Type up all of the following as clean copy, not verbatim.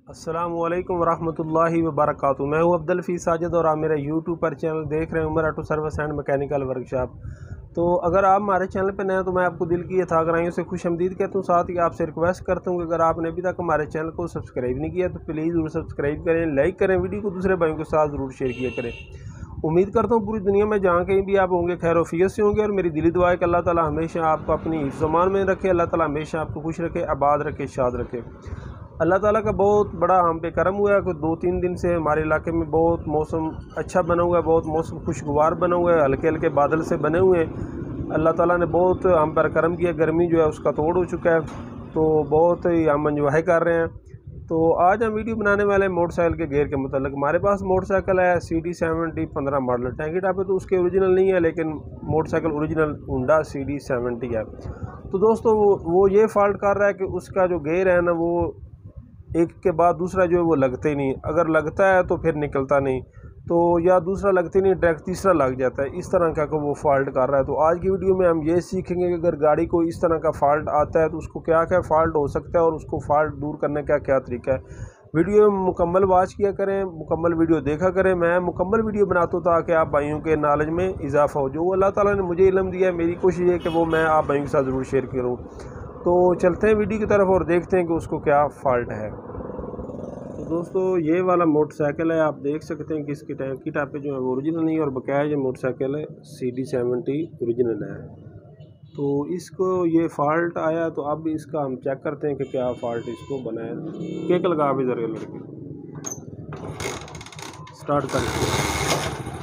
अस्सलामुअलैकुम वरहमतुल्लाहि वबरकातुहू। मैं हूं अब्दुल हफीज़ साजिद और आप मेरा यूट्यूब पर चैनल देख रहे हैं Umar auto service and mechanical workshop. तो अगर आप हमारे चैनल पर नए हैं तो मैं आपको दिल की यथाग्राहियों से खुशअमदीद कहता हूं। साथ ही आपसे रिक्वेस्ट करता हूं कि अगर आपने अभी तक हमारे चैनल को सब्सक्राइब नहीं किया तो प्लीज़ ज़रूर सब्सक्राइब करें, लाइक करें, वीडियो को दूसरे भाइयों के साथ ज़रूर शेयर किया करें। उम्मीद करता हूँ पूरी दुनिया में जहाँ कहीं भी आप होंगे खैर वफियत से होंगे और मेरी दिली दुआ है कि अल्लाह ताला हमेशा आपको अपनी हिफ्ज़-ओ-अमान में रखे, अल्लाह ताला हमेशा आपको खुश रखे, आबाद रखे, शाद रखे। अल्लाह ताला का बहुत बड़ा हम पे करम हुआ है कि 2-3 दिन से हमारे इलाके में बहुत मौसम अच्छा बना हुआ है, बहुत मौसम खुशगवार बना हुआ है, हल्के हल्के बादल से बने हुए हैं। अल्लाह ताला ने बहुत हम पर करम किया, गर्मी जो है उसका तोड़ हो चुका है, तो बहुत ही हम एंजॉय कर रहे हैं। तो आज हम वीडियो बनाने वाले हैं मोटरसाइकिल के गेयर के मतलब। हमारे पास मोटरसाइकिल है CD70 15 मॉडल, टैंकी टापे तो उसके ओरिजिनल नहीं है लेकिन मोटरसाइकिल ओरिजिनल होंडा CD70 है। तो दोस्तों वो ये फॉल्ट कर रहा है कि उसका जो गेयर है ना वो एक के बाद दूसरा जो है वो लगते ही नहीं, अगर लगता है तो फिर निकलता नहीं, तो या दूसरा लगते नहीं डायरेक्ट तीसरा लग जाता है। इस तरह का वो फॉल्ट कर रहा है। तो आज की वीडियो में हम ये सीखेंगे कि अगर गाड़ी को इस तरह का फॉल्ट आता है तो उसको क्या क्या फॉल्ट हो सकता है और उसको फॉल्ट दूर करने का क्या तरीका है। वीडियो मुकम्मल वॉच किया करें, मुकम्मल वीडियो देखा करें। मैं मुकम्मल वीडियो बनाता हूँ ताकि आप भाइयों के नॉलेज में इजाफा हो। जो अल्लाह ताला ने मुझे इल्म दिया है मेरी कोशिश है कि वो मैं आप भाइयों के साथ ज़रूर शेयर करूँ। तो चलते हैं वीडियो की तरफ और देखते हैं कि उसको क्या फॉल्ट है। तो दोस्तों ये वाला मोटरसाइकिल है, आप देख सकते हैं कि इसकी टैंकी टापे जो है वो ओरिजिनल नहीं है और बकाया ये मोटरसाइकिल है CD70 ओरिजिनल है। तो इसको ये फॉल्ट आया तो अब इसका हम चेक करते हैं कि क्या फॉल्ट इसको बनाया। केक लगा भी जरिए लड़के स्टार्ट करके,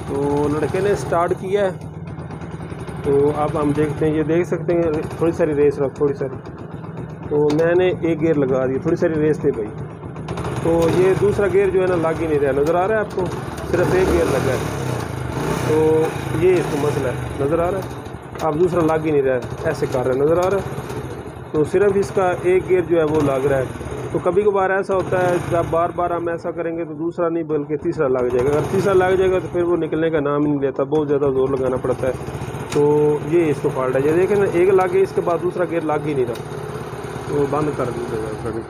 तो लड़के ने स्टार्ट किया है। तो अब हम देखते हैं, ये देख सकते हैं थोड़ी सारी रेस रख, थोड़ी सारी, तो मैंने एक गियर लगा दी, थोड़ी सारी रेस थे भाई। तो ये दूसरा गियर जो है ना लग ही नहीं रहा, नज़र आ रहा है आपको, सिर्फ एक गियर लगा है। तो ये इसको मसला है, नज़र आ रहा है। अब दूसरा लग ही नहीं रहा है, ऐसे कर रहा है, नज़र आ रहा है। तो सिर्फ इसका एक गियर जो है वो लग रहा है। तो कभी कभार ऐसा होता है जब बार बार हम ऐसा करेंगे तो दूसरा नहीं बल्कि तीसरा लग जाएगा। अगर तीसरा लग जाएगा तो फिर वो निकलने का नाम ही नहीं लेता, बहुत ज़्यादा ज़ोर लगाना पड़ता है। तो ये इसको फॉल्ट है। ये देखें ना, एक लग गया, इसके बाद दूसरा गियर लग ही नहीं रहा, तो बंद कर दीजिएगा कभी।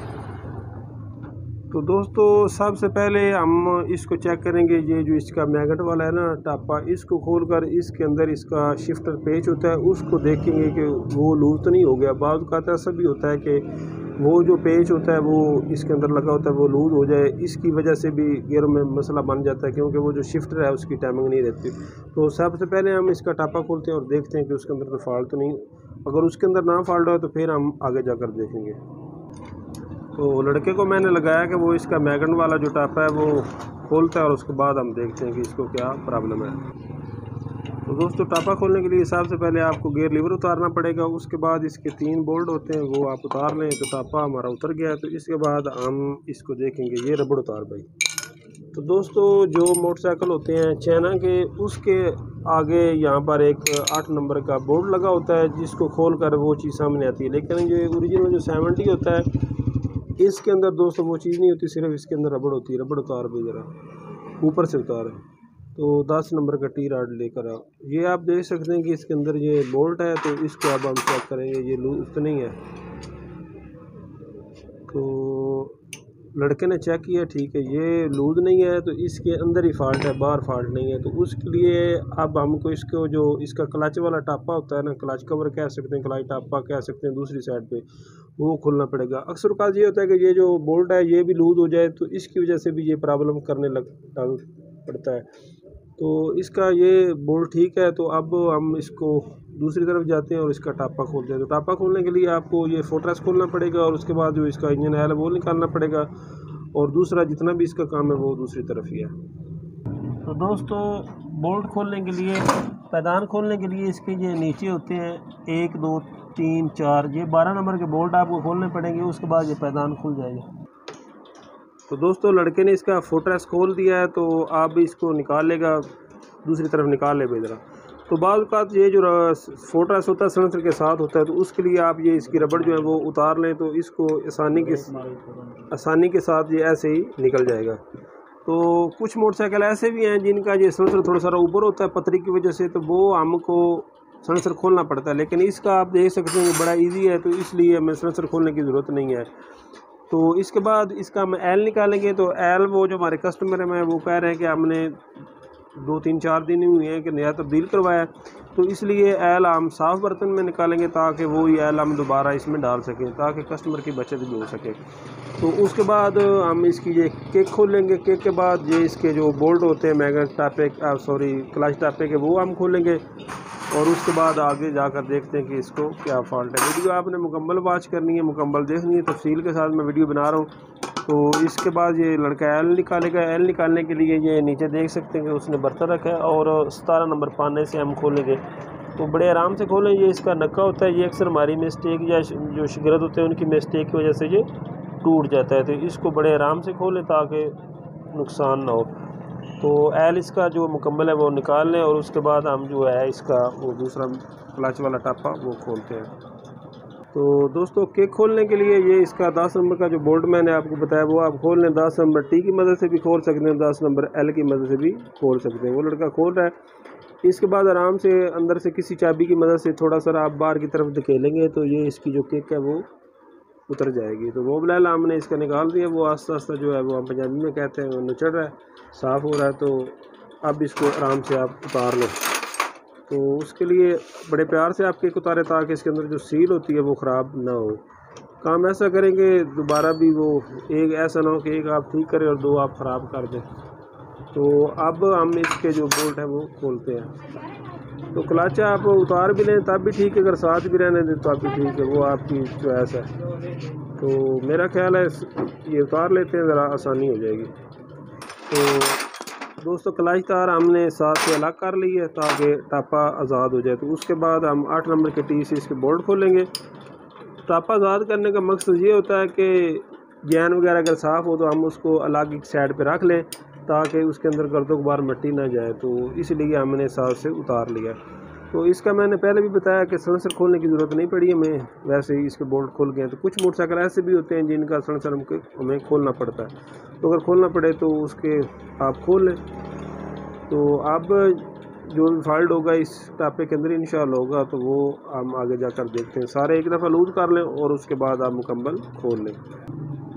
तो दोस्तों सबसे पहले हम इसको चेक करेंगे, ये जो इसका मैगनेट वाला है ना टापा, इसको खोलकर इसके अंदर इसका शिफ्टर पेच होता है उसको देखेंगे कि वो लूज तो नहीं हो गया। बाज़ का ऐसा भी होता है कि वो जो पेच होता है वो इसके अंदर लगा होता है वो लूज हो जाए, इसकी वजह से भी गियर में मसला बन जाता है क्योंकि वो जो शिफ्टर है उसकी टाइमिंग नहीं रहती। तो सबसे पहले हम इसका टापा खोलते हैं और देखते हैं कि उसके अंदर तो फॉल्ट तो नहीं। अगर उसके अंदर ना फॉल्ट हो तो फिर हम आगे जाकर देखेंगे। तो लड़के को मैंने लगाया कि वो इसका मैगन वाला जो टापा है वो खोलता है और उसके बाद हम देखते हैं कि इसको क्या प्रॉब्लम है। तो दोस्तों टापा खोलने के लिए सबसे पहले आपको गियर लीवर उतारना पड़ेगा, उसके बाद इसके 3 बोल्ट होते हैं वो आप उतार लें। तो टापा हमारा उतर गया, तो इसके बाद हम इसको देखेंगे। ये रबड़ उतार भाई। तो दोस्तों जो मोटरसाइकिल होते हैं चाइना के, उसके आगे यहाँ पर एक 8 नंबर का बोर्ड लगा होता है जिसको खोल कर वो चीज़ सामने आती है। लेकिन जो ओरिजिनल जो 70 होता है इसके अंदर दोस्तों वो चीज़ नहीं होती, सिर्फ इसके अंदर रबड़ होती है। रबड़ उतार भी ज़रा ऊपर से उतार। तो 10 नंबर का टी राड लेकर आओ। ये आप देख सकते हैं कि इसके अंदर ये बोल्ट है, तो इसको अब हम चेक करेंगे ये लूज तो नहीं है। तो लड़के ने चेक किया, ठीक है ये लूज नहीं है, तो इसके अंदर ही फॉल्ट है, बाहर फॉल्ट नहीं है। तो उसके लिए अब हमको इसको जो इसका क्लच वाला टापा होता है ना, क्लच कवर कह सकते हैं, क्लच टापा कह सकते हैं, दूसरी साइड पे वो खोलना पड़ेगा। अक्सर काज ये होता है कि ये जो बोल्ट है ये भी लूज हो जाए तो इसकी वजह से भी ये प्रॉब्लम करने लग पड़ता है। तो इसका ये बोल्ट ठीक है। तो अब हम इसको दूसरी तरफ जाते हैं और इसका टापा खोलते हैं। तो टापा खोलने के लिए आपको ये फोटरेस खोलना पड़ेगा और उसके बाद जो इसका इंजन ऑयल है वो निकालना पड़ेगा, और दूसरा जितना भी इसका काम है वो दूसरी तरफ ही है। तो दोस्तों बोल्ट खोलने के लिए, पैदान खोलने के लिए इसके ये नीचे होते हैं 1 2 3 4, ये 12 नंबर के बोल्ट आपको खोलने पड़ेंगे, उसके बाद ये पैदान खुल जाएगा। तो दोस्तों लड़के ने इसका फोटरेस खोल दिया है, तो आप भी इसको निकाल लेगा, दूसरी तरफ निकाल ले जरा। तो बाद का ये जो फोटरेस होता है सेंसर के साथ होता है, तो उसके लिए आप ये इसकी रबड़ जो है वो उतार लें, तो इसको आसानी के साथ ये ऐसे ही निकल जाएगा। तो कुछ मोटरसाइकिल ऐसे भी हैं जिनका ये सेंसर थोड़ा सा ऊपर होता है पतरी की वजह से, तो वो हमको सेंसर खोलना पड़ता है। लेकिन इसका आप देख सकते हैं कि बड़ा इजी है, तो इसलिए हमें सेंसर खोलने की ज़रूरत नहीं है। तो इसके बाद इसका हम एल निकालेंगे। तो एल वो जो हमारे कस्टमर हैं वो कह रहे हैं कि हमने 2-3-4 दिन ही हुए हैं कि नया तब्दील करवाया, तो इसलिए एल हम साफ़ बर्तन में निकालेंगे ताकि वो ही एल हम दोबारा इसमें डाल सकें, ताकि कस्टमर की बचत भी हो सके। तो उसके बाद हम इसकी ये केक खोलेंगे। केक के बाद ये इसके जो बोल्ट होते हैं मैग्नेट टापे क्लच टापे के, वो हम खोलेंगे और उसके बाद आगे जाकर देखते हैं कि इसको क्या फ़ॉल्ट है। वीडियो आपने मुकम्मल वॉच करनी है, मुकम्मल देखनी है, तफसील के साथ मैं वीडियो बना रहा हूँ। तो इसके बाद ये लड़का एल निकालेगा। एल निकालने के लिए ये नीचे देख सकते हैं कि उसने बर्तन रखा है और 17 नंबर पाने से हम खोलेंगे। तो बड़े आराम से खोलें। ये इसका नक्का होता है, ये अक्सर हमारी मिस्टेक या जो शिगरत होते हैं उनकी मिस्टेक की वजह से ये टूट जाता है। तो इसको बड़े आराम से खोलें ताकि नुकसान ना हो। तो एल इसका जो मुकम्मल है वो निकाल लें और उसके बाद हम जो है इसका वो दूसरा क्लच वाला टापा वो खोलते हैं। तो दोस्तों केक खोलने के लिए ये इसका 10 नंबर का जो बोल्ट मैंने आपको बताया वो आप खोल लें। 10 नंबर टी की मदद से भी खोल सकते हैं, 10 नंबर एल की मदद से भी खोल सकते हैं। वो लड़का खोल रहा है। इसके बाद आराम से अंदर से किसी चाबी की मदद से थोड़ा सा आप बाहर की तरफ धकेलेंगे तो ये इसकी जो केक है वो उतर जाएगी। तो वो बिलाल हमने इसका निकाल दिया। वो आस्ता आस्ता जो है वो हम पंजाबी में कहते हैं वो निचड़ रहा है, साफ़ हो रहा है। तो अब इसको आराम से आप उतार लें। तो उसके लिए बड़े प्यार से आप केक उतारें ताकि इसके अंदर जो सील होती है वो ख़राब ना हो। काम ऐसा करेंगे दोबारा भी वो एक ऐसा ना हो कि एक आप ठीक करें और 2 आप ख़राब कर दें। तो अब हम इसके जो बोल्ट है वो खोलते हैं। तो क्लच आप उतार भी लें तब भी ठीक है, अगर साथ भी रहने दें तो आप भी ठीक है, वो आपकी चॉइस है। तो मेरा ख्याल है ये उतार लेते हैं, ज़रा आसानी हो जाएगी। तो दोस्तों क्लच तार हमने साथ से अलग कर ली है ताकि टापा आज़ाद हो जाए। तो उसके बाद हम 8 नंबर के टी से इसके बोल्ट खोलेंगे। टापा आज़ाद करने का मकसद ये होता है कि जैन वगैरह अगर साफ़ हो तो हम उसको अलग एक साइड पे रख लें ताकि उसके अंदर गर्दो गुबार मिट्टी ना जाए। तो इसलिए हमने साथ से उतार लिया। तो इसका मैंने पहले भी बताया कि सलेंसर खोलने की ज़रूरत नहीं पड़ी हमें, वैसे ही इसके बोल्ट खोल गए। तो कुछ मोटरसाइकिल ऐसे भी होते हैं जिनका सलेंसर हमें खोलना पड़ता है। तो अगर खोलना पड़े तो उसके आप खोल लें। तो अब जो भी फॉल्ट होगा इस टापे के अंदर इंशाल्लाह होगा, तो वो हम आगे जाकर देखते हैं। सारे एक दफ़ा लूज़ कर लें और उसके बाद आप मुकम्मल खोल लें।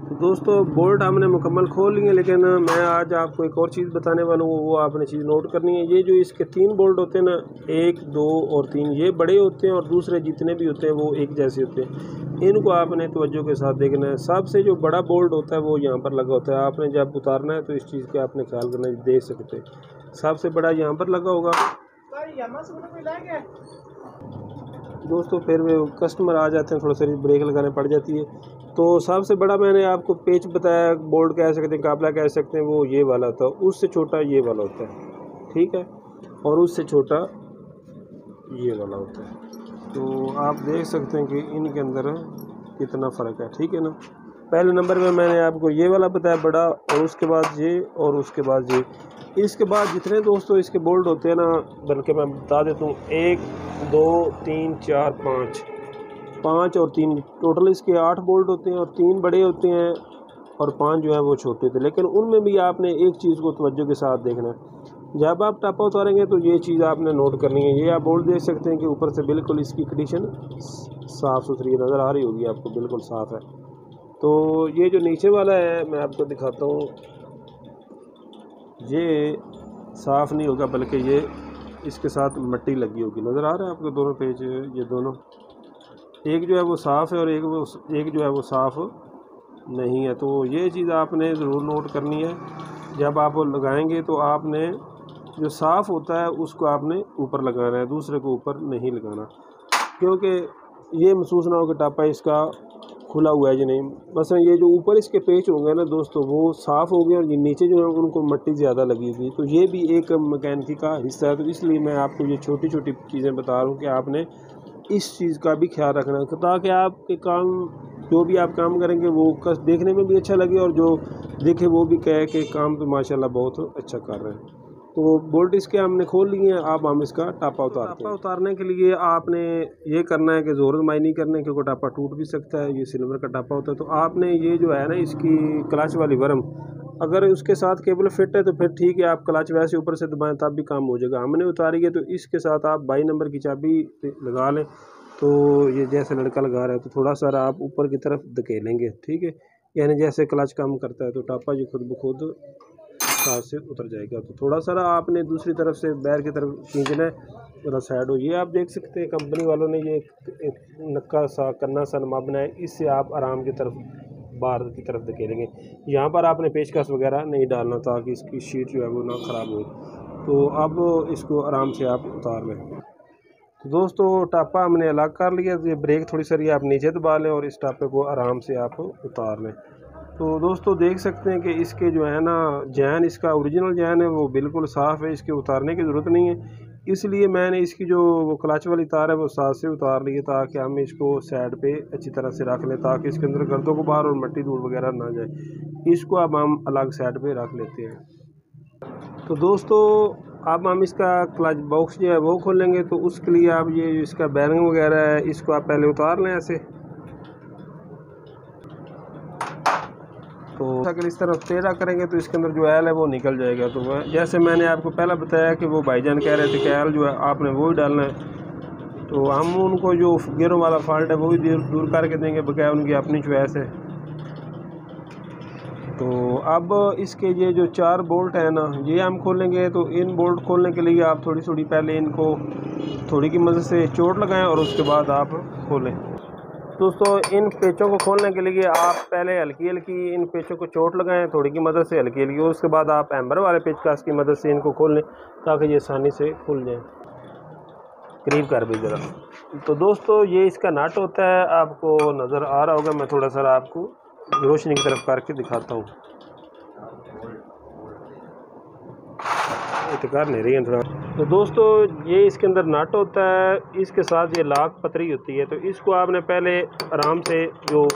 तो दोस्तों बोल्ट हमने मुकम्मल खोल लिए, लेकिन मैं आज आपको एक और चीज़ बताने वाला हूँ, वो आपने चीज़ नोट करनी है। ये जो इसके 3 बोल्ट होते हैं ना, 1, 2 और 3, ये बड़े होते हैं और दूसरे जितने भी होते हैं वो एक जैसे होते हैं। इनको आपने तवज्जो के साथ देखना है। सबसे जो बड़ा बोल्ट होता है वो यहाँ पर लगा होता है। आपने जब उतारना है तो इस चीज़ का आपने ख्याल करना है, देख सकते हैं सबसे बड़ा यहाँ पर लगा होगा। दोस्तों फिर वे कस्टमर आ जाते हैं, थोड़ा सा ब्रेक लगाने पड़ जाती है। तो सबसे बड़ा मैंने आपको पेच बताया, बोल्ट कह सकते हैं, काबला कह सकते हैं, वो ये वाला होता है। उससे छोटा ये वाला होता है, ठीक है, और उससे छोटा ये वाला होता है। तो आप देख सकते हैं कि इनके अंदर कितना फ़र्क है, ठीक है ना। पहले नंबर पे मैंने आपको ये वाला बताया बड़ा, और उसके बाद ये, और उसके बाद ये। इसके बाद जितने दोस्तों इसके बोल्ट होते हैं ना, बल्कि मैं बता देता हूँ, 1, 2, 3, 4, 5 और 3 टोटल इसके 8 बोल्ट होते हैं और 3 बड़े होते हैं और 5 जो है वो छोटे होते हैं। लेकिन उनमें भी आपने एक चीज़ को तवज्जो के साथ देखना है। जब आप टापा उतारेंगे तो ये चीज़ आपने नोट करनी है। ये आप बोल्ट देख सकते हैं कि ऊपर से बिल्कुल इसकी कंडीशन साफ़ सुथरी नज़र आ रही होगी आपको, बिल्कुल साफ़ है। तो ये जो नीचे वाला है मैं आपको दिखाता हूँ, ये साफ़ नहीं होगा, बल्कि ये इसके साथ मिट्टी लगी होगी। नज़र आ रहा है आपको दोनों पेज, ये दोनों, एक जो है वो साफ़ है और एक जो है वो साफ़ नहीं है। तो ये चीज़ आपने ज़रूर नोट करनी है। जब आप वो लगाएंगे तो आपने जो साफ़ होता है उसको आपने ऊपर लगाना है, दूसरे को ऊपर नहीं लगाना, क्योंकि ये महसूस ना हो कि टापा इसका खुला हुआ है जी नहीं। बस ये जो ऊपर इसके पेच होंगे ना दोस्तों वो साफ़ हो गए और ये नीचे जो है उनको मिट्टी ज़्यादा लगी हुई। तो ये भी एक मैकेनिक का हिस्सा है। तो इसलिए मैं आपको ये छोटी छोटी चीज़ें बता रहा हूँ कि आपने इस चीज़ का भी ख्याल रखना है, ताकि आपके काम, जो भी आप काम करेंगे वो देखने में भी अच्छा लगे और जो देखे वो भी कहे कि काम तो माशाल्लाह बहुत अच्छा कर रहे हैं। तो बोल्ट इसके हमने खोल लिए हैं। अब हम इसका टापा उतारने के लिए आपने ये करना है कि ज़ोर जमाई नहीं करना है, क्योंकि टापा टूट भी सकता है। ये सिल्वर का टापा होता है। तो आपने ये जो है ना इसकी क्लच वाली वर्म, अगर उसके साथ केबल फिट है तो फिर ठीक है, आप क्लच वैसे ऊपर से दबाएं तब भी काम हो जाएगा। हमने उतारी है तो इसके साथ आप 22 नंबर की चाबी लगा लें। तो ये जैसे लड़का लगा रहा है तो थोड़ा सा आप ऊपर की तरफ धकेलेंगे, ठीक है। यानी जैसे क्लच काम करता है तो टापा जो खुद ब खुद साथ से उतर जाएगा। तो थोड़ा सा आपने दूसरी तरफ से बैर की तरफ खींचना है, थोड़ा साइड हो। ये आप देख सकते हैं कंपनी वालों ने ये एक नक्का सा कन्ना सा नमा बनाया, इससे आप आराम की तरफ बाहर की तरफ धकेलेंगे। यहाँ पर आपने पेचकस वगैरह नहीं डालना ताकि इसकी शीट जो है वो ना ख़राब हो। तो अब इसको आराम से आप उतार लें। तो दोस्तों टापा हमने अलग कर लिया। ये ब्रेक थोड़ी सारी आप नीचे दबा लें और इस टापे को आराम से आप उतार लें। तो दोस्तों देख सकते हैं कि इसके जो है ना जैन, इसका ओरिजिनल जैन है वो बिल्कुल साफ़ है, इसके उतारने की ज़रूरत नहीं है। इसलिए मैंने इसकी जो वो क्लच वाली तार है वो साथ से उतार ली है ताकि हम इसको साइड पे अच्छी तरह से रख लें ताकि इसके अंदर गर्दों गुबार और मिट्टी धूल वगैरह ना जाए। इसको अब हम अलग साइड पे रख लेते हैं। तो दोस्तों अब हम इसका क्लच बॉक्स जो है वो खोलेंगे। तो उसके लिए आप ये इसका बैरिंग वगैरह है इसको आप पहले उतार लें ऐसे। तो अगर इस तरफ टेढ़ा करेंगे तो इसके अंदर जो ऑयल है वो निकल जाएगा। तो जैसे मैंने आपको पहला बताया कि वो भाईजान कह रहे थे कि ऑयल जो है आपने वो ही डालना है, तो हम उनको जो गियरों वाला फॉल्ट है वो भी दूर करके देंगे, बगैर उनकी अपनी चॉइस है। तो अब इसके ये जो 4 बोल्ट है ना ये हम खोलेंगे। तो इन बोल्ट खोलने के लिए आप थोड़ी थोड़ी पहले इनको थोड़ी की मदद से चोट लगाएं और उसके बाद आप खोलें। दोस्तों इन पेचों को खोलने के लिए आप पहले हल्की हल्की इन पेचों को चोट लगाएं थोड़ी की मदद से, हल्की हल्की। उसके बाद आप एम्बर वाले पेचकस की मदद से इनको खोल लें ताकि ये आसानी से खुल जाए। करीब कर भी ज़रा। तो दोस्तों ये इसका नट होता है, आपको नज़र आ रहा होगा, मैं थोड़ा सा आपको रोशनी की तरफ करके दिखाता हूँ। इतकार नहीं रही है थोड़ा। तो दोस्तों ये इसके अंदर नट होता है, इसके साथ ये लाख पतरी होती है। तो इसको आपने पहले आराम से जो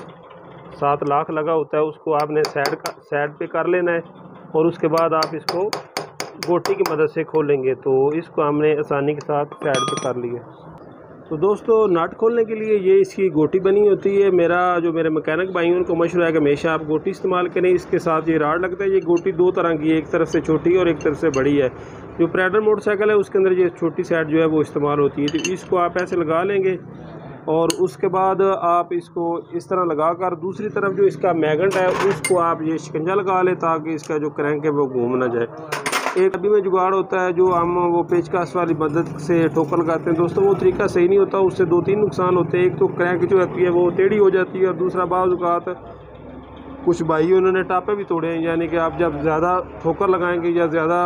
7 लाख लगा होता है उसको आपने साइड पे कर लेना है और उसके बाद आप इसको गोटी की मदद से खोलेंगे। तो इसको हमने आसानी के साथ साइड पे कर लिया। तो दोस्तों नट खोलने के लिए ये इसकी गोटी बनी होती है। मेरे मैकेनिक भाई उनको मशवरा है कि हमेशा आप गोटी इस्तेमाल करें। इसके साथ ये राड लगता है। ये गोटी 2 तरह की है, एक तरफ से छोटी और एक तरफ से बड़ी है। जो प्रेडर मोटरसाइकिल है उसके अंदर ये छोटी साइड जो है वो इस्तेमाल होती है। तो इसको आप ऐसे लगा लेंगे और उसके बाद आप इसको इस तरह लगा कर दूसरी तरफ जो इसका मैगनेट है उसको आप ये शिकंजा लगा लें ताकि इसका जो क्रैंक है वो घूम ना जाए। एक अभी में जुगाड़ होता है जो हम वो पेचकस वाली मदद से ठोकर लगाते हैं। दोस्तों वो तरीका सही नहीं होता, उससे 2-3 नुकसान होते हैं। एक तो क्रैंक जो होती है वो टेढ़ी हो जाती है और दूसरा बाज़ औक़ात कुछ भाई उन्होंने टापे भी तोड़े हैं। यानी कि आप जब ज़्यादा ठोकर लगाएंगे या ज़्यादा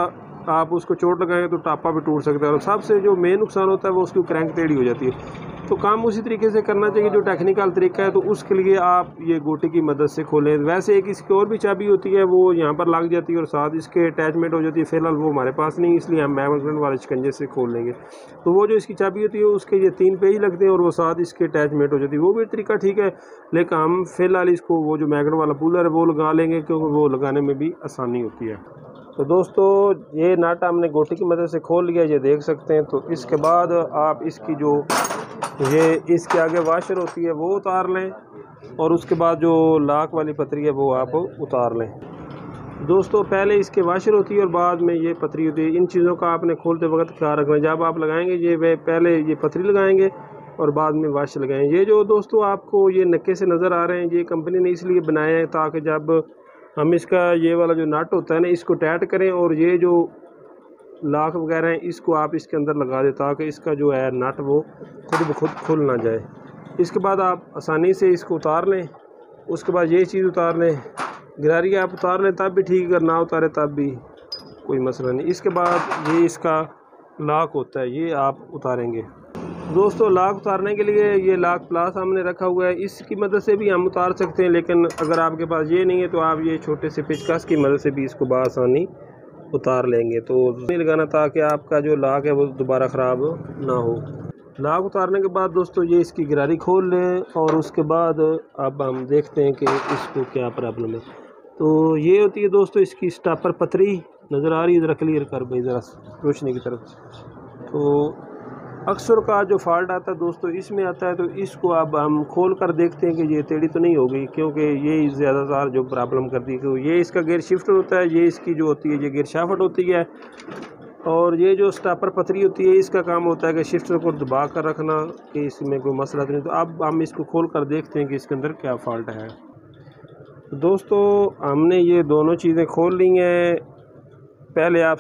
आप उसको चोट लगाएंगे तो टापा भी टूट सकता है। और सबसे जो मेन नुकसान होता है वो उसकी क्रैंक टेढ़ी हो जाती है। तो काम उसी तरीके से करना चाहिए जो टेक्निकल तरीका है। तो उसके लिए आप ये गोटी की मदद से खोलें। वैसे एक इसकी और भी चाबी होती है वो यहाँ पर लग जाती है और साथ इसके अटैचमेंट हो जाती है। फ़िलहाल वो हमारे पास नहीं, इसलिए हम मैगनेट वाले शिकंजे से खोल लेंगे। तो वो जो इसकी चाबी होती है उसके ये 3 पेज लगते हैं और वो साथ इसके अटैचमेंट हो जाती है। वो भी तरीका ठीक है, लेकिन हम फ़िलहाल इसको वो जो मैगनेट वाला पुलर है वो लगा लेंगे क्योंकि वो लगाने में भी आसानी होती है। तो दोस्तों ये नाटा हमने गोटी की मदद से खोल लिया, ये देख सकते हैं। तो इसके बाद आप इसकी जो ये इसके आगे वाशर होती है वो उतार लें और उसके बाद जो लाख वाली पतरी है वो आप उतार लें। दोस्तों पहले इसके वाशर होती है और बाद में ये पतरी होती है। इन चीज़ों का आपने खोलते वक्त ख्याल रखना है। जब आप लगाएंगे ये वे पहले ये पतरी लगाएंगे और बाद में वाशर लगाएंगे। ये जो दोस्तों आपको ये नक्के से नज़र आ रहे हैं ये कंपनी ने इसलिए बनाए हैं ताकि जब हम इसका ये वाला जो नट होता है ना इसको टाइट करें और ये जो लाख वगैरह हैं इसको आप इसके अंदर लगा दें ताकि इसका जो है नट वो खुद ब खुद खुल ना जाए। इसके बाद आप आसानी से इसको उतार लें। उसके बाद ये चीज़ उतार लें, गिरारी आप उतार लें तब भी ठीक, अगर ना उतारे तब भी कोई मसला नहीं। इसके बाद ये इसका लाख होता है ये आप उतारेंगे। दोस्तों लाख उतारने के लिए ये लाख प्लास हमने रखा हुआ है, इसकी मदद से भी हम उतार सकते हैं। लेकिन अगर आपके पास ये नहीं है तो आप ये छोटे से पेचकस की मदद से भी इसको बआसानी उतार लेंगे। तो नहीं लगाना ताकि आपका जो लाख है वो दोबारा ख़राब ना हो। लाख उतारने के बाद दोस्तों ये इसकी गिरारी खोल लें और उसके बाद अब हम देखते हैं कि इसको क्या प्रॉब्लम है। तो ये होती है दोस्तों इसकी स्टापर पतरी, नज़र आ रही है, ज़रा क्लियर कर भाई ज़रा रोशनी की तरफ। तो अक्सर का जो फॉल्ट आता है दोस्तों इसमें आता है। तो इसको अब हम खोल कर देखते हैं कि ये टेढ़ी तो नहीं हो गई, क्योंकि ये ज़्यादातर जो प्रॉब्लम करती है कि ये इसका गियर शिफ्टर होता है, ये इसकी जो होती है ये गियर शाफ्ट होती है और ये जो स्टापर पतरी होती है इसका काम होता है कि शिफ्टर को दबा कर रखना कि इसमें कोई मसला तो नहीं। तो अब हम इसको खोल कर देखते हैं कि इसके अंदर क्या फॉल्ट है। तो दोस्तों हमने ये दोनों चीज़ें खोल ली हैं। पहले आप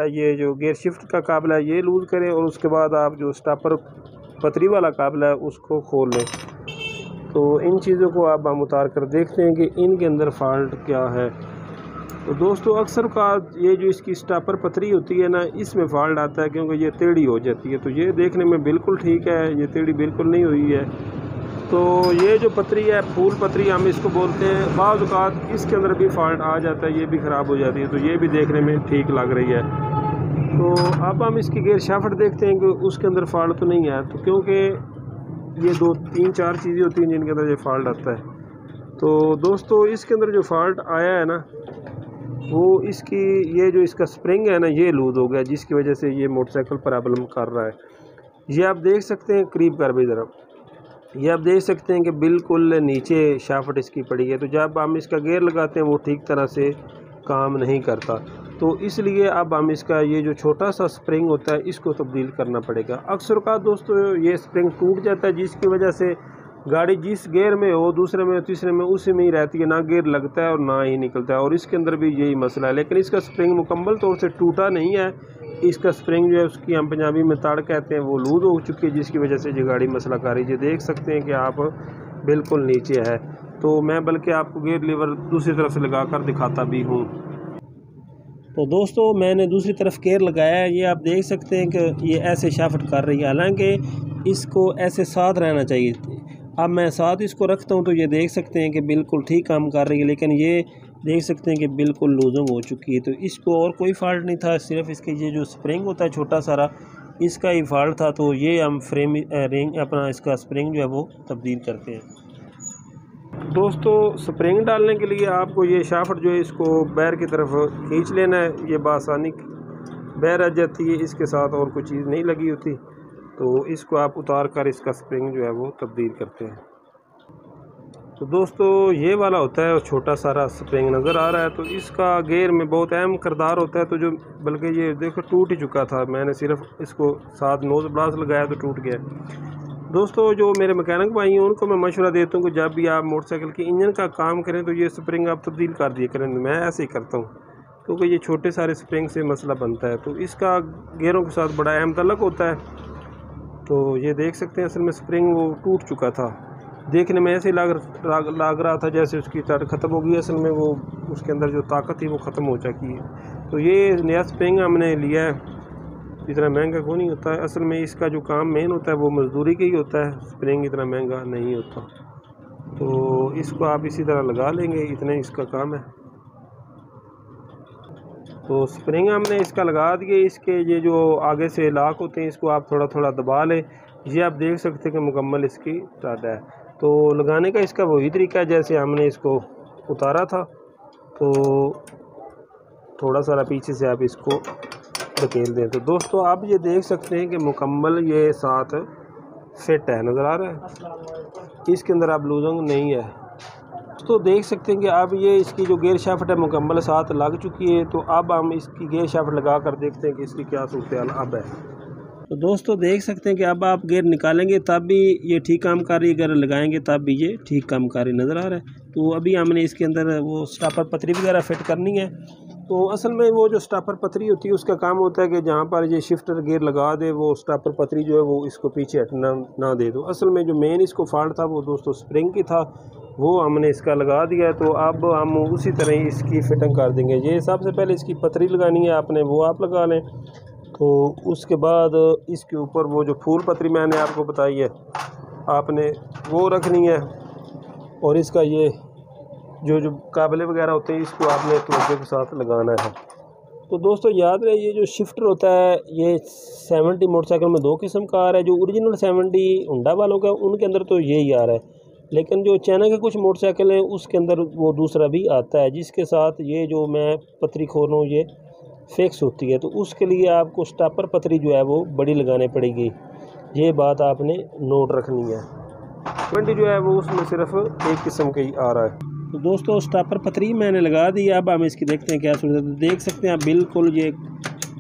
ये जो गियर शिफ्ट का काबला है ये लूज़ करें और उसके बाद आप जो स्टॉपर पतरी वाला काबला है उसको खोल लें। तो इन चीज़ों को अब हम उतार कर देखते हैं कि इनके अंदर फॉल्ट क्या है। तो दोस्तों अक्सर का ये जो इसकी स्टॉपर पतरी होती है ना, इसमें फॉल्ट आता है क्योंकि ये टेढ़ी हो जाती है। तो ये देखने में बिल्कुल ठीक है, ये टेढ़ी बिल्कुल नहीं हुई है। तो ये जो पतरी है फूल पतरी हम इसको बोलते हैं, बाज़ औक़ात इसके अंदर भी फॉल्ट आ जाता है, ये भी ख़राब हो जाती है। तो ये भी देखने में ठीक लग रही है। तो अब हम इसकी गियर शाफ्ट देखते हैं कि उसके अंदर फॉल्ट तो नहीं है। तो क्योंकि ये 2 3 4 चीज़ें होती हैं जिनके अंदर ये फॉल्ट आता है। तो दोस्तों इसके अंदर जो फॉल्ट आया है ना, वो इसकी ये जो इसका स्प्रिंग है ना ये लूज़ हो गया, जिसकी वजह से ये मोटरसाइकिल प्रॉब्लम कर रहा है। ये आप देख सकते हैं, करीब कर भी ज़रा, ये आप देख सकते हैं कि बिल्कुल नीचे शाफ्ट इसकी पड़ी है। तो जब हम इसका गियर लगाते हैं वो ठीक तरह से काम नहीं करता। तो इसलिए अब हम इसका ये जो छोटा सा स्प्रिंग होता है इसको तब्दील करना पड़ेगा। अक्सर का दोस्तों ये स्प्रिंग टूट जाता है, जिसकी वजह से गाड़ी जिस गियर में हो, दूसरे में तीसरे में, उसी में ही रहती है, ना गियर लगता है और ना ही निकलता है। और इसके अंदर भी यही मसला है। लेकिन इसका स्प्रिंग मुकम्मल तौर से टूटा नहीं है। इसका स्प्रिंग जो है उसकी हम पंजाबी में ताड़ कहते हैं, वो लूज़ हो चुकी है, जिसकी वजह से ये गाड़ी मसला कर रही है। देख सकते हैं कि आप बिल्कुल नीचे है। तो मैं बल्कि आपको गियर लीवर दूसरी तरफ से लगा कर दिखाता भी हूँ। तो दोस्तों मैंने दूसरी तरफ गियर लगाया है, ये आप देख सकते हैं कि ये ऐसे शाफ्ट कर रही है। हालांकि इसको ऐसे साथ रहना चाहिए। अब मैं साथ इसको रखता हूँ तो ये देख सकते हैं कि बिल्कुल ठीक काम कर रही है। लेकिन ये देख सकते हैं कि बिल्कुल लूजिंग हो चुकी है। तो इसको और कोई फॉल्ट नहीं था, सिर्फ इसके ये जो स्प्रिंग होता है छोटा सारा, इसका ही फॉल्ट था। तो ये हम फ्रेम रिंग अपना इसका स्प्रिंग जो है वो तब्दील करते हैं। दोस्तों स्प्रिंग डालने के लिए आपको ये शाफ्ट जो है इसको बैर की तरफ खींच लेना है। ये बासानी बैर आ जाती है, इसके साथ और कोई चीज़ नहीं लगी होती। तो इसको आप उतार कर इसका स्प्रिंग जो है वो तब्दील करते हैं। तो दोस्तों ये वाला होता है, छोटा सारा स्प्रिंग नज़र आ रहा है। तो इसका गियर में बहुत अहम किरदार होता है। तो जो बल्कि ये देखो टूट ही चुका था, मैंने सिर्फ इसको साथ नोज़ ब्लास लगाया तो टूट गया। दोस्तों जो मेरे मैकेनिक भाई हैं उनको मैं मशवरा देता हूँ कि जब भी आप मोटरसाइकिल के इंजन का काम करें तो ये स्प्रिंग आप तब्दील कर दिया करें। मैं ऐसे ही करता हूँ क्योंकि ये छोटे सारे स्प्रिंग से मसला बनता है। तो इसका गियरों के साथ बड़ा अहम तल्लुक होता है। तो ये देख सकते हैं असल में स्प्रिंग वो टूट चुका था। देखने में ऐसे लग रहा था जैसे उसकी ताकत ख़त्म हो गई, असल में वो उसके अंदर जो ताकत थी वो ख़त्म हो चुकी है। तो ये नया स्प्रिंग हमने लिया है, इतना महंगा क्यों नहीं होता है। असल में इसका जो काम मेन होता है वो मज़दूरी का ही होता है, स्प्रिंग इतना महंगा नहीं होता। तो इसको आप इसी तरह लगा लेंगे, इतना ही इसका काम है। तो स्प्रिंग हमने इसका लगा दिए। इसके ये जो आगे से लाक होते हैं इसको आप थोड़ा थोड़ा दबा लें। ये आप देख सकते हैं कि मुकम्मल इसकी टाटा है। तो लगाने का इसका वही तरीका है जैसे हमने इसको उतारा था। तो थोड़ा सा पीछे से आप इसको धकेल दें। तो दोस्तों आप ये देख सकते हैं कि मुकम्मल ये साथ फिट है, नज़र आ रहा है, इसके अंदर आप लूजिंग नहीं है। तो देख सकते हैं कि अब ये इसकी जो गियर शाफ्ट है मुकम्मल साथ लग चुकी है। तो अब हम इसकी गियर शाफ्ट लगा कर देखते हैं कि इसकी क्या सूरत अब है। तो दोस्तों देख सकते हैं कि अब आप गियर निकालेंगे तब भी ये ठीक काम कर रही है, अगर लगाएंगे तब भी ये ठीक काम कर रही नज़र आ रहा है। तो अभी हमने इसके अंदर वो स्टॉपर पतरी वगैरह फिट करनी है। तो असल में वो जो स्टॉपर पतरी होती है उसका काम होता है कि जहाँ पर ये शिफ्टर गियर लगा दे वो स्टॉपर पतरी जो है वो इसको पीछे हटना ना दे। तो असल में जो मेन इसको फॉल्ट था वो दोस्तों स्प्रिंग की था, वो हमने इसका लगा दिया है। तो अब हम उसी तरह इसकी फिटिंग कर देंगे। ये सबसे पहले इसकी पतरी लगानी है आपने, वो आप लगा लें। तो उसके बाद इसके ऊपर वो जो फूल पतरी मैंने आपको बताई है आपने वो रखनी है। और इसका ये जो काबले वगैरह होते हैं इसको आपने तवज्जो के साथ लगाना है। तो दोस्तों याद रहे ये जो शिफ्टर होता है ये 70 मोटरसाइकिल में 2 किस्म का आ रहा है। जो ओरिजिनल 70 हुंडा वालों का उनके अंदर तो यही आ रहा है, लेकिन जो चाइना के कुछ मोटरसाइकिल हैं उसके अंदर वो दूसरा भी आता है, जिसके साथ ये जो मैं पतरी खोल रहा हूँ ये फिक्स होती है। तो उसके लिए आपको स्टॉपर पतरी जो है वो बड़ी लगानी पड़ेगी। ये बात आपने नोट रखनी है। 20 जो है वो उसमें सिर्फ एक किस्म का ही आ रहा है। तो दोस्तों स्टॉपर पतरी मैंने लगा दी। अब हम इसकी देखते हैं क्या सूरत है। देख सकते हैं आप बिल्कुल ये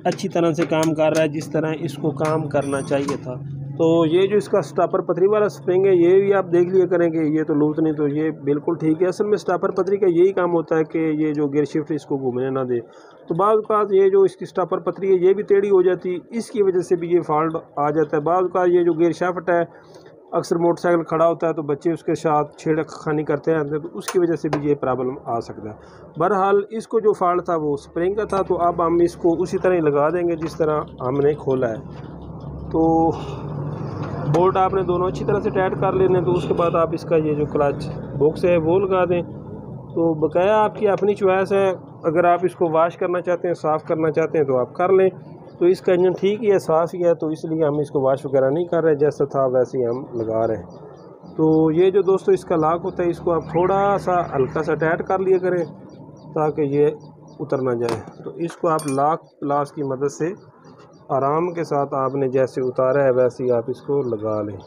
अच्छी तरह से काम कर रहा है जिस तरह इसको काम करना चाहिए था। तो ये जो इसका स्टापर पथरी वाला स्प्रिंग है ये भी आप देख लिया करें कि ये तो लूज नहीं, तो ये बिल्कुल ठीक है। असल में स्टापर पथरी का यही काम होता है कि ये जो गियर शिफ्ट इसको घूमने ना दे। तो बाज़ औक़ात ये जो इसकी स्टापर पथरी है ये भी टेढ़ी हो जाती है, इसकी वजह से भी ये फॉल्ट आ जाता है। बाज़ औक़ात ये जो गियर शाफ्ट है, अक्सर मोटरसाइकिल खड़ा होता है तो बच्चे उसके साथ छेड़खानी करते हैं तो उसकी वजह से भी ये प्रॉब्लम आ सकता है। बहरहाल इसको जो फॉल्ट था वो स्प्रिंग का था, तो अब हम इसको उसी तरह ही लगा देंगे जिस तरह हमने खोला है। तो बोल्ट आपने दोनों अच्छी तरह से टाइट कर लेने, तो उसके बाद आप इसका ये जो क्लच बॉक्स है वो लगा दें। तो बकाया आपकी अपनी चॉइस है, अगर आप इसको वॉश करना चाहते हैं, साफ़ करना चाहते हैं तो आप कर लें। तो इसका इंजन ठीक ही है, साफ़ ही है, तो इसलिए हम इसको वॉश वगैरह नहीं कर रहे, जैसा था वैसे ही हम लगा रहे हैं। तो ये जो दोस्तों इसका लॉक होता है इसको आप थोड़ा सा हल्का सा टाइट कर लिया करें ताकि ये उतर ना जाए। तो इसको आप लॉक प्लास की मदद से आराम के साथ आपने जैसे उतारा है वैसे ही आप इसको लगा लें।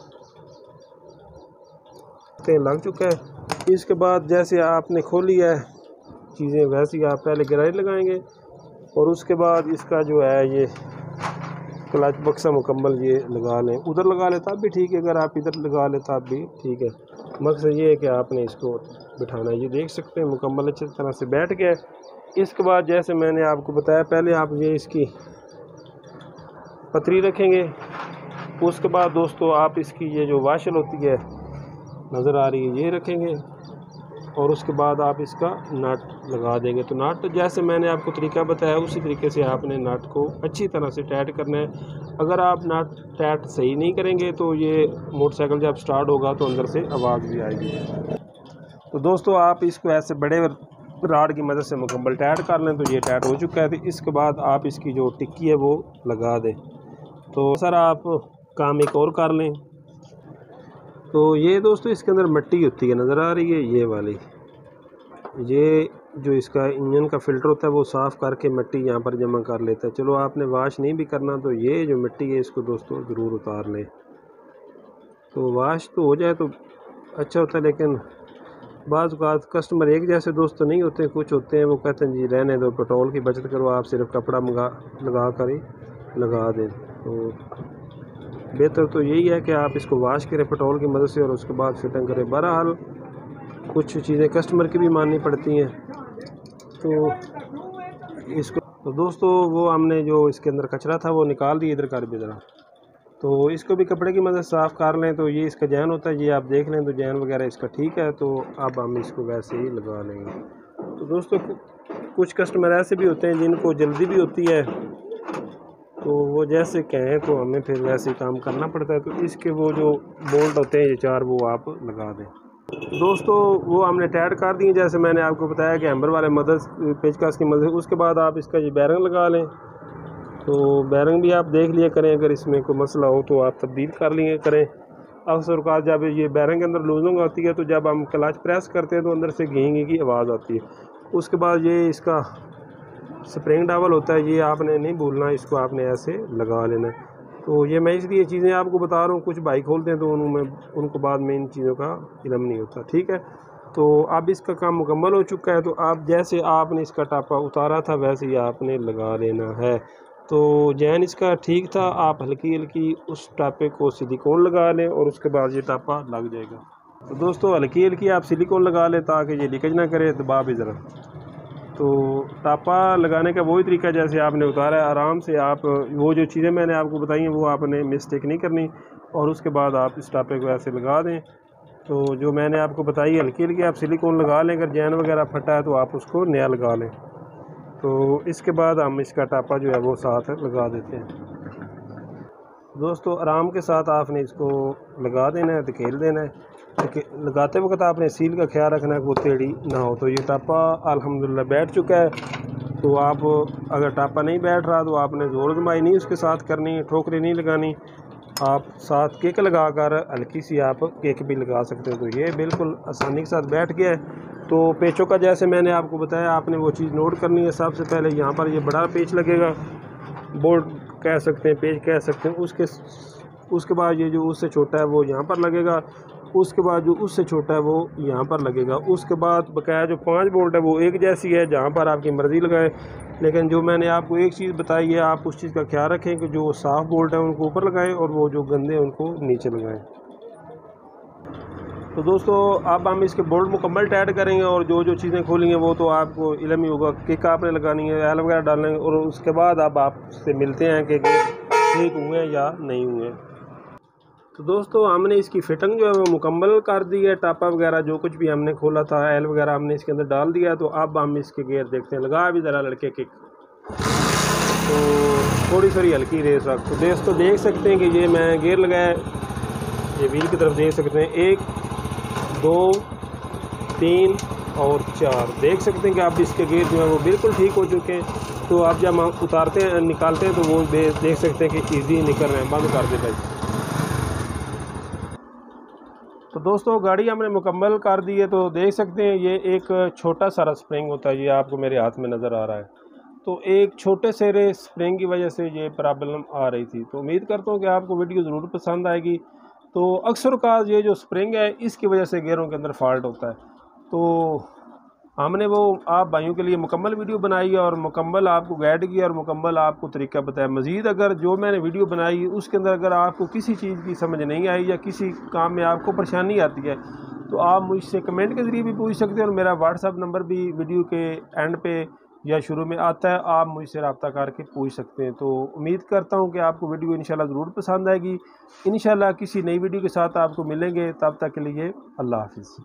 लग चुका है। इसके बाद जैसे आपने खोली है चीज़ें वैसे ही आप पहले गिराई लगाएंगे और उसके बाद इसका जो है ये क्लच बक्सा मुकम्मल ये लगा लें। उधर लगा ले तब भी ठीक है, अगर आप इधर लगा ले तब भी ठीक है। मकसद ये है कि आपने इसको बिठाना है। ये देख सकते हैं मुकम्मल अच्छी तरह से बैठ गया। इसके बाद जैसे मैंने आपको बताया पहले आप ये इसकी पतरी रखेंगे, उसके बाद दोस्तों आप इसकी ये जो वाशल होती है नज़र आ रही है ये रखेंगे और उसके बाद आप इसका नट लगा देंगे। तो नट जैसे मैंने आपको तरीका बताया उसी तरीके से आपने नट को अच्छी तरह से टाइट करना है। अगर आप नट टाइट सही नहीं करेंगे तो ये मोटरसाइकिल जब स्टार्ट होगा तो अंदर से आवाज़ भी आएगी। तो दोस्तों आप इसको ऐसे बड़े राड की मदद से मुकम्मल टाइट कर लें। तो ये टाइट हो चुका है। तो इसके बाद आप इसकी जो टिक्की है वो लगा दें। तो सर आप काम एक और कर लें। तो ये दोस्तों इसके अंदर मिट्टी होती है नज़र आ रही है ये वाली, ये जो इसका इंजन का फ़िल्टर होता है वो साफ़ करके मिट्टी यहाँ पर जमा कर लेता है। चलो आपने वाश नहीं भी करना तो ये जो मिट्टी है इसको दोस्तों ज़रूर उतार लें। तो वाश तो हो जाए तो अच्छा होता है, लेकिन बाज़ औक़ात कस्टमर एक जैसे दोस्त तो नहीं होते, कुछ होते हैं वो कहते हैं जी रहने दो, पेट्रोल की बचत करो, आप सिर्फ कपड़ा लगा कर ही लगा दें। तो बेहतर तो यही है कि आप इसको वाश करें पेट्रोल की मदद से और उसके बाद फिटिंग करें। बहरहाल कुछ चीज़ें कस्टमर की भी माननी पड़ती हैं। तो इसको तो दोस्तों वो हमने जो इसके अंदर कचरा था वो निकाल दिया इधर कर भी ज़रा। तो इसको भी कपड़े की मदद साफ़ कर लें। तो ये इसका जैन होता है, ये आप देख लें तो जैन वगैरह इसका ठीक है। तो अब हम इसको वैसे ही लगा लेंगे। तो दोस्तों कुछ कस्टमर ऐसे भी होते हैं जिनको जल्दी भी होती है, तो वो जैसे कहें तो हमें फिर वैसे ही काम करना पड़ता है। तो इसके वो जो बोल्ट होते हैं ये चार वो आप लगा दें। दोस्तों वो हमने टाइट कर दिए जैसे मैंने आपको बताया कि हैम्बर वाले मदद पेचकस की मदद। उसके बाद आप इसका ये बैरिंग लगा लें। तो बैरिंग भी आप देख लिया करें, अगर इसमें कोई मसला हो तो आप तब्दील कर लिया करें। अक्सर औक़ात जब ये बैरिंग के अंदर लूजिंग होती है तो जब हम क्लच प्रेस करते हैं तो अंदर से घी की आवाज़ आती है। उसके बाद ये इसका स्प्रिंग डावल होता है, ये आपने नहीं भूलना, इसको आपने ऐसे लगा लेना है। तो ये मैं इसलिए चीज़ें आपको बता रहा हूँ, कुछ बाइक खोलते हैं तो उनको बाद में इन चीज़ों का इल्म नहीं होता, ठीक है। तो अब इसका काम मुकम्मल हो चुका है। तो आप जैसे आपने इसका टापा उतारा था वैसे ही आपने लगा लेना है। तो जैन इसका ठीक था, आप हल्की हल्की उस टापे को सिलिकॉन लगा लें और उसके बाद ये टापा लग जाएगा। तो दोस्तों हल्की हल्की आप सिलिकॉन लगा लें ताकि ये लीकेज ना करे। दबा भी ज़रा। तो टापा लगाने का वही तरीका जैसे आपने उतारा है, आराम से आप वो जो चीज़ें मैंने आपको बताई हैं वो आपने मिस्टेक नहीं करनी और उसके बाद आप इस टापे को ऐसे लगा दें। तो जो मैंने आपको बताई हल्की हल्की आप सिलिकॉन लगा लें, अगर जैन वगैरह फटा है तो आप उसको नया लगा लें। तो इसके बाद हम इसका टापा जो है वो साथ लगा देते हैं। दोस्तों आराम के साथ आपने इसको लगा देना है, धकेल देना है। लगाते वक्त आपने सील का ख्याल रखना है कि वो टेढ़ी ना हो। तो ये टापा अल्हम्दुलिल्लाह बैठ चुका है। तो आप अगर टापा नहीं बैठ रहा तो आपने ज़ोर जमाई नहीं उसके साथ करनी, ठोकरें नहीं लगानी, आप साथ किक लगा कर हल्की सी आप किक भी लगा सकते हो। तो ये बिल्कुल आसानी के साथ बैठ गया है। तो पेचों का जैसे मैंने आपको बताया आपने वो चीज़ नोट करनी है। सबसे पहले यहाँ पर ये बड़ा पेच लगेगा, बोल्ट कह सकते हैं, पेच कह सकते हैं। उसके बाद ये जो उससे छोटा है वो यहाँ पर लगेगा, उसके बाद जो उससे छोटा है वो यहाँ पर लगेगा। उसके बाद बकाया जो 5 बोल्ट है वो एक जैसी है, जहाँ पर आपकी मर्ज़ी लगाए। लेकिन जो मैंने आपको एक चीज़ बताई है, आप उस चीज़ का ख्याल रखें कि जो साफ़ बोल्ट हैं उनको ऊपर लगाएं और वो जो गंदे हैं उनको नीचे लगाएं। तो दोस्तों अब हम इसके बोल्ट मुकम्मल टाइट करेंगे और जो जो चीज़ें खोलेंगे वो तो आपको इल्म ही होगा। किक आपने लगानी है, ऑयल वगैरह डालने और उसके बाद अब आपसे मिलते हैं कि ठीक हुए हैं या नहीं हुए। तो दोस्तों हमने इसकी फिटिंग जो है वो मुकम्मल कर दी है। टापा वगैरह जो कुछ भी हमने खोला था, ऑयल वगैरह हमने इसके अंदर डाल दिया। तो अब हम इसके गियर देखते हैं। लगा भी ज़रा लड़के किक, तो थोड़ी सी हल्की रेस रख। तो दोस्तों देख सकते हैं कि ये मैं गियर लगाया, ये व्हील की तरफ देख सकते हैं, 1 2 3 और 4 देख सकते हैं कि अब इसके गियर जो है वो बिल्कुल ठीक हो चुके हैं। तो अब जब हम उतारते हैं निकालते हैं तो वो देख सकते हैं कि ईजी निकल रहे हैं। बंद कर दे भाई। तो दोस्तों गाड़ी हमने मुकम्मल कर दी है। तो देख सकते हैं ये एक छोटा सारा स्प्रिंग होता है, ये आपको मेरे हाथ में नज़र आ रहा है। तो एक छोटे से स्प्रिंग की वजह से ये प्रॉब्लम आ रही थी। तो उम्मीद करता हूँ कि आपको वीडियो ज़रूर पसंद आएगी। तो अक्सर का ये जो स्प्रिंग है इसकी वजह से गियरों के अंदर फॉल्ट होता है। तो हमने वो आप भाइयों के लिए मुकम्मल वीडियो बनाई है और मुकम्मल आपको गाइड किया और मुकम्मल आपको तरीका बताया। मज़ीद अगर जो मैंने वीडियो बनाई उसके अंदर अगर आपको किसी चीज़ की समझ नहीं आई या किसी काम में आपको परेशानी आती है तो आप मुझसे कमेंट के ज़रिए भी पूछ सकते हैं और मेरा व्हाट्सअप नंबर भी वीडियो के एंड पे या शुरू में आता है, आप मुझसे रब्ता करके पूछ सकते हैं। तो उम्मीद करता हूँ कि आपको वीडियो इंशाल्लाह ज़रूर पसंद आएगी। इंशाल्लाह किसी नई वीडियो के साथ आपको मिलेंगे, तब तक के लिए अल्लाह हाफिज़।